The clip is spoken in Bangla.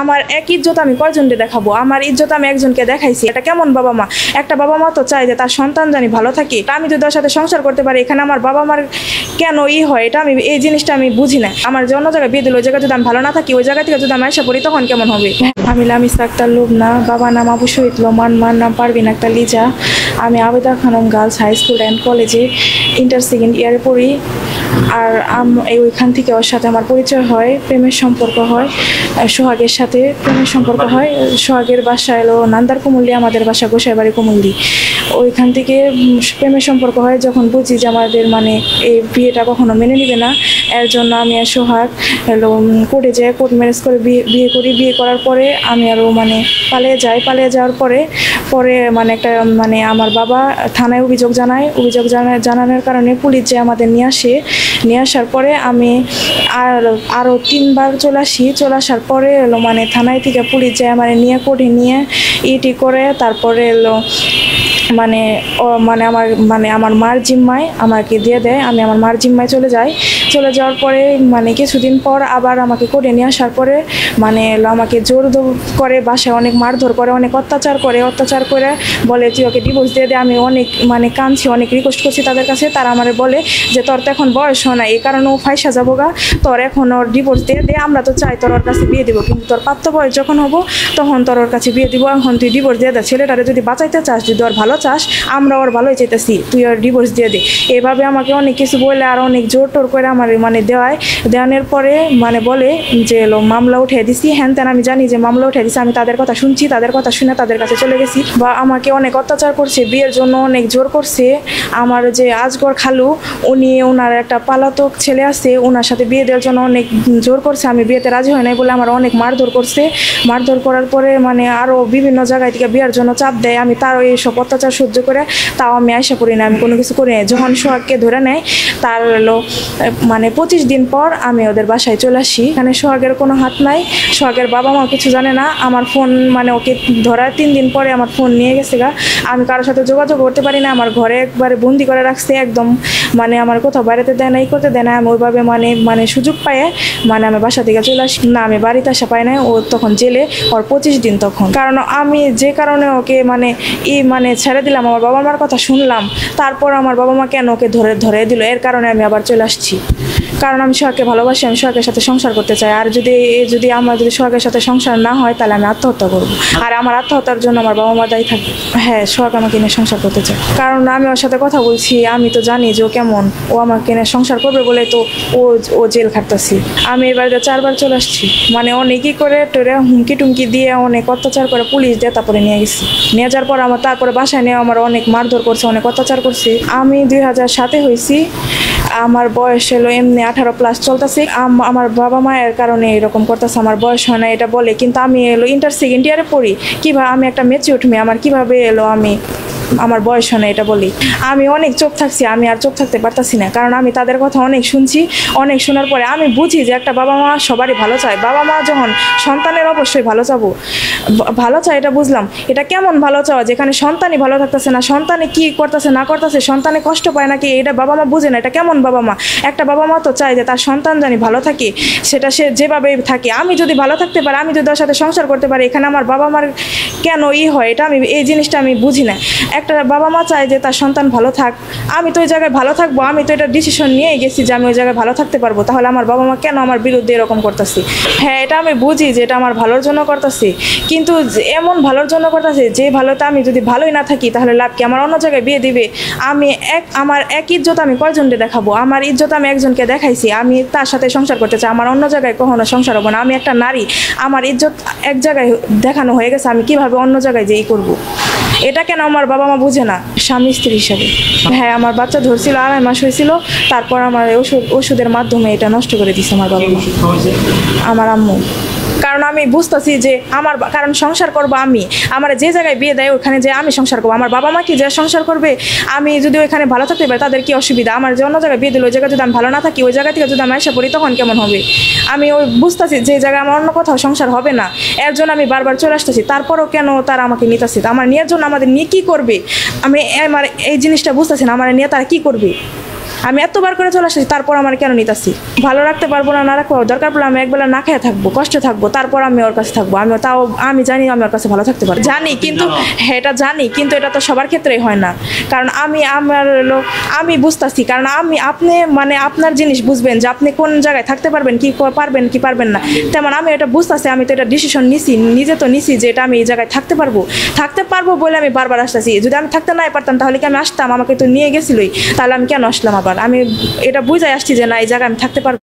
আমার এক ইজ্জত আমি কয়জনকে দেখাবো? আমার ইজ্জত আমি একজনকে দেখাইছি, এটা কেমন বাবা মা? একটা বাবা মা তো চায় যে তার সন্তান জানি ভালো থাকে। আমি যদি ওর সাথে সংসার করতে পারি, এখানে আমার বাবা মার কেন হয়? এটা আমি এই জিনিসটা আমি বুঝি না। আমার যে অন্য জায়গায় বিয়ে দিল, ওই জায়গায় যদি আমি ভালো না থাকি, ওই জায়গা থেকে যদি আমি আশা করি, তখন কেমন হবে? আমি লামিসা আক্তার লুবনা, বাবা নাম আবু শহীদ লোমান, মার নাম পারভিন আক্তার লিজা। আমি Abeda Khanam girls high school and কলেজে ইন্টার সেকেন্ড ইয়ারে পড়ি। আর ওইখান থেকে ওর সাথে আমার পরিচয় হয়, প্রেমের সম্পর্ক হয়, সোহাগের সাথে প্রেমের সম্পর্ক হয়। সোহাগের বাসা এলো নান্দার কুমুল্লি, আমাদের বাসা গোসাইবাড়ি কুমুল্লি। ওইখান থেকে প্রেমের সম্পর্ক হয়। যখন বুঝি যে আমাদের এই বিয়েটা কখনো মেনে নিবে না, এর জন্য আমি আর সোহাগ কোর্টে যাই, কোর্ট ম্যারেজ করে বিয়ে করি। বিয়ে করার পরে আমি আরও পালিয়ে যাই। পালিয়ে যাওয়ার পরে একটা আমার বাবা থানায় অভিযোগ জানানোর কারণে পুলিশ যে আমাদের নিয়ে আসার পরে আমি আরও 3বার চলে আসার পরে থানায় থেকে পুলিশ যায় নিয়ে কোর্টে নিয়ে ইটি করে তারপরে আমার মার জিম্মায় আমাকে দিয়ে দেয়। আমি আমার মার জিম্মায় চলে যাওয়ার পরে কিছুদিন পর আবার আমাকে কোর্টে নিয়ে আসার পরে আমাকে জোর করে, বাসায় অনেক মারধর করে, অনেক অত্যাচার করে বলে তুই ওকে ডিভোর্স দিয়ে দে। আমি অনেক কাঁদছি, অনেক রিকোয়েস্ট করছি তাদের কাছে। তারা আমার বলে যে তোর তো এখন বয়স হয় না, এই কারণে ও ফাইসা যাবো গা, তোর এখন ওর ডিভোর্স দিয়ে দে। আমরা তো চাই তোর ওর কাছে বিয়ে দিব, কিন্তু তোর প্রাপ্ত বয়স যখন হবো তখন তোর ওর কাছে বিয়ে দিব। এখন তুই ডিভোর্স দিয়ে দে। ছেলেটারে যদি বাঁচাইতে চাস, যদি ওর ভালো চাস, আমরা ওর ভালোই চাইতেছি, তুই ওর ডিভোর্স দিয়ে দে। এভাবে আমাকে অনেক কিছু বলে আর অনেক জোর টোর করে আমার দেওয়ানোর পরে বলে যে মামলা উঠিয়ে দিছি, হ্যান তেন। আমি জানি যে মামলা উঠিয়ে দিছি, আমি তাদের কথা শুনছি, তাদের কথা শুনে তাদের কাছে চলে গেছি। বা আমাকে অনেক অত্যাচার করছে, বিয়ের জন্য অনেক জোর করছে। আমার যে আজগর খালু, ওনার একটা পালাতক ছেলে আছে, ওনার সাথে বিয়ে দেওয়ার জন্য অনেক জোর করছে। আমি বিয়েতে রাজি হয় নাই বলে আমার অনেক মারধর করছে। মারধর করার পরে আরও বিভিন্ন জায়গায় থেকে বিয়ের জন্য চাপ দেয়। আমি তারও এইসব অত্যাচার সহ্য করে তাও আমি আশা করি না, আমি কোনো কিছু করি না। যখন সোহাগকে ধরে নেয় তার 25 দিন পর আমি ওদের বাসায় চলে আসি। এখানে সোহাগের কোনো হাত নাই, সোহাগের বাবা মা কিছু জানে না। আমার ফোন ওকে ধরার 3 দিন পরে আমার ফোন নিয়ে গেছে গা। আমি কারোর সাথে যোগাযোগ করতে পারি না, আমার ঘরে একবারে বন্দি করে রাখছে একদম। আমার কোথাও বাড়িতে দেয় না, করতে দেয় না। আমি ওইভাবে সুযোগ পায়ে আমি বাসা থেকে চলে আসি না, আমি বাড়িতে আসা পাই না। ও তখন জেলে, ওর 25 দিন তখন। কারণ আমি যে কারণে ওকে ছেড়ে দিলাম, আমার বাবা মার কথা শুনলাম, তারপর আমার বাবা মা কেন ওকে ধরে দিল, এর কারণে আমি আবার চলে আসছি। কারণ আমি সোহাগকে ভালোবাসি, আমি সোহাগের সাথে সংসার করতে চাই। আর যদি আমার সোহাগের সাথে সংসার না হয়, তাহলে আমি আত্মহত্যা করবো। আর আমার আত্মহত্যার জন্য আমার বাবা মা দায়ী থাকবে। হ্যাঁ, সোহাগ আমাকে নিয়ে সংসার করতে চায়। কারণ আমি ওর সাথে কথা বলছি, আমি তো জানি যে ও কেমন। ও আমাকে নিয়ে সংসার করবে বলে তো ও জেল খাটতেছি। আমি এবার 4বার চলে আসছি। অনেকই করে টোরে হুমকি টুমকি দিয়ে, অনেক অত্যাচার করে, পুলিশ দিয়ে তারপরে নিয়ে গেছি। নিয়ে যাওয়ার পর তারপরে বাসায় নিয়ে আমার অনেক মারধর করছে, অনেক অত্যাচার করছে। আমি 2007-এ হয়েছি। আমার বয়স হলো এমনি 18+ চলতেছে। আমার বাবা মায়ের কারণে এরকম করতেছে, আমার বয়স হয় না এটা বলে। কিন্তু আমি ইন্টার সেকেন্ড ইয়ারে পড়ি, কিভাবে আমি একটা ম্যাচিউরড মেয়ে, আমার কিভাবে আমার বয়স হয় না এটা বলি। আমি অনেক চোখ থাকছি, আমি আর চোখ থাকতে পারতাছি না। কারণ আমি তাদের কথা অনেক শুনছি। অনেক শোনার পরে আমি বুঝি যে একটা বাবা মা সবারই ভালো চায়। বাবা মা যখন সন্তানের অবশ্যই ভালো চায়, এটা বুঝলাম। এটা কেমন ভালো চাওয়া, যেখানে সন্তানই ভালো থাকতেছে না, সন্তানে কি করতেছে না করতেছে, সন্তানে কষ্ট পায় নাকি, এটা বাবা মা বুঝে না। এটা কেমন বাবা মা? একটা বাবা মা তো চায় যে তার সন্তান জানি ভালো থাকে, সেটা সে যেভাবে থাকে। আমি যদি ভালো থাকতে পারি, আমি যদি ওর সাথে সংসার করতে পারি, এখানে আমার বাবা মার কেন হয়? এটা এই জিনিসটা আমি বুঝি না। একটা বাবা মা চায় যে তার সন্তান ভালো থাক। আমি তো ওই জায়গায় ভালো থাকবো, আমি তো এটা ডিসিশন নিয়ে গেছি যে আমি ওই জায়গায় ভালো থাকতে পারবো। তাহলে আমার বাবা মা কেন আমার বিরুদ্ধে এরকম করতেছে? হ্যাঁ, এটা আমি বুঝি যে এটা আমার ভালোর জন্য করতেছে, কিন্তু এমন ভালোর জন্য করতেছে যে ভালোতে আমি যদি ভালোই না থাকি, তাহলে লাভ কি? আমার অন্য জায়গায় বিয়ে দিবে। আমার এক ইজ্জত আমি কয়জনকে দেখাবো? আমার ইজ্জত আমি একজনকে দেখাইছি, আমি তার সাথে সংসার করতে চাই। আমার অন্য জায়গায় কখনো সংসার হবো না। আমি একটা নারী, আমার ইজ্জত এক জায়গায় দেখানো হয়ে গেছে, আমি কিভাবে অন্য জায়গায় যেই করব? এটা কেন আমার বাবা মা বুঝে না? স্বামী স্ত্রী হিসাবে। হ্যাঁ, আমার বাচ্চা ধরছিল, 2.5 মাস হয়েছিল। তারপর আমার ওষুধের মাধ্যমে এটা নষ্ট করে দিচ্ছে আমার বাবা মা, আমার আম্মু। কারণ আমি বুঝতেছি যে কারণ সংসার করবো আমি, আমার যে জায়গায় বিয়ে দেয় ওখানে যে আমি সংসার করবো। আমার বাবা মা কি যে সংসার করবে? আমি যদি ওইখানে ভালো থাকতে পারি, তাদের কি অসুবিধা? আমার যে অন্য জায়গায় বিয়ে দিল, ওই জায়গায় যদি আমি ভালো না থাকি, ওই জায়গা থেকে যদি আমি আশা করি, তখন কেমন হবে? আমি বুঝতেছি যে জায়গায় আমার অন্য কোথাও সংসার হবে না, এর জন্য আমি বারবার চলে আসতেছি। তারপরও কেন তারা আমাকে নিতেছে? আমার নিয়ের জন্য আমাদের নিয়ে কী করবে? আমি এই জিনিসটা বুঝতেছি না, আমার নিয়ে তারা কী করবে? আমি এতবার করে চলে আসছি, তারপর আমার কেন নিতাছি? ভালো রাখতে পারবো না, না রাখবো, দরকার পড়লে আমি একবেলা না খেয়ে থাকবো, কষ্ট থাকবো, তারপর আমি ওর কাছে থাকবো। আমি জানি আমি ওর কাছে ভালো থাকতে পারি, জানি, কিন্তু এটা জানি, কিন্তু এটা তো সবার ক্ষেত্রেই হয় না। কারণ আমি বুঝতেছি, কারণ আপনি মানে আপনার জিনিস বুঝবেন যে আপনি কোন জায়গায় থাকতে পারবেন কি পারবেন না, তেমন আমি এটা বুঝতেছি। আমি তো এটা ডিসিশন নিজে তো নিছি যে এটা আমি এই জায়গায় থাকতে পারবো বলে আমি বারবার আসতেছি। যদি আমি থাকতে নাই পারতাম তাহলে কি আমি আসতাম? আমাকে তো নিয়ে গেছিলই, তাহলে আমি কেন আসলাম আবার? আমি এটা বুঝাই আসছি যে না, এই জায়গায় আমি থাকতে পারবো।